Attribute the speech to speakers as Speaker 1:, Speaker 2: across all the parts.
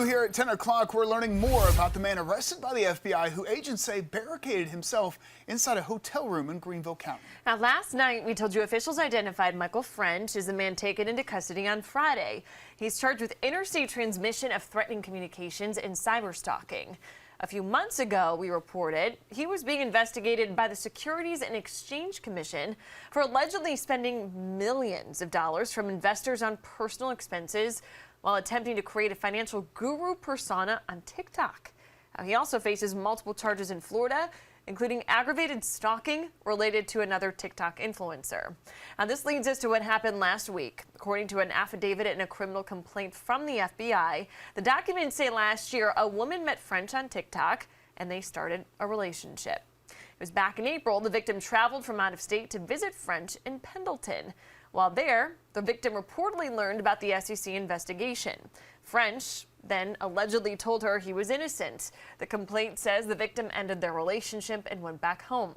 Speaker 1: Here at 10 o'clock, we're learning more about the man arrested by the FBI who agents say barricaded himself inside a hotel room in Greenville County.
Speaker 2: Now, last night, we told you officials identified Michael French as the man taken into custody on Friday. He's charged with interstate transmission of threatening communications and cyber stalking. A few months ago, we reported he was being investigated by the Securities and Exchange Commission for allegedly spending millions of dollars from investors on personal expenses while attempting to create a financial guru persona on TikTok. Now, he also faces multiple charges in Florida, including aggravated stalking related to another TikTok influencer. Now, this leads us to what happened last week. According to an affidavit and a criminal complaint from the FBI, the documents say last year a woman met French on TikTok and they started a relationship. It was back in April. The victim traveled from out of state to visit French in Pendleton. While there, the victim reportedly learned about the SEC investigation. French then allegedly told her he was innocent. The complaint says the victim ended their relationship and went back home.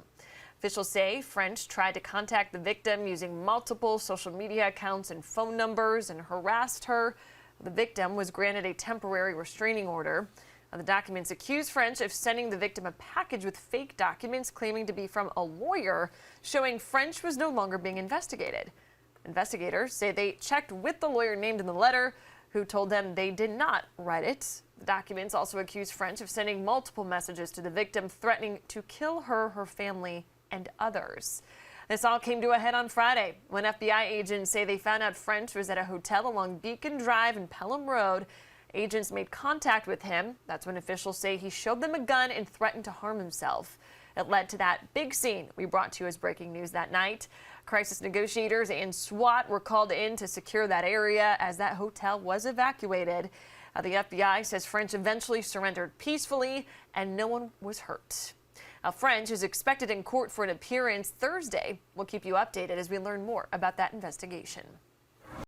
Speaker 2: Officials say French tried to contact the victim using multiple social media accounts and phone numbers and harassed her. The victim was granted a temporary restraining order. The documents accuse French of sending the victim a package with fake documents claiming to be from a lawyer, showing French was no longer being investigated. Investigators say they checked with the lawyer named in the letter, who told them they did not write it. The documents also accuse French of sending multiple messages to the victim, threatening to kill her, her family, and others. This all came to a head on Friday when FBI agents say they found out French was at a hotel along Beacon Drive and Pelham Road. Agents made contact with him. That's when officials say he showed them a gun and threatened to harm himself. It led to that big scene we brought to you as breaking news that night. Crisis negotiators and SWAT were called in to secure that area as that hotel was evacuated. The FBI says French eventually surrendered peacefully and no one was hurt. Now, French is expected in court for an appearance Thursday. We'll keep you updated as we learn more about that investigation.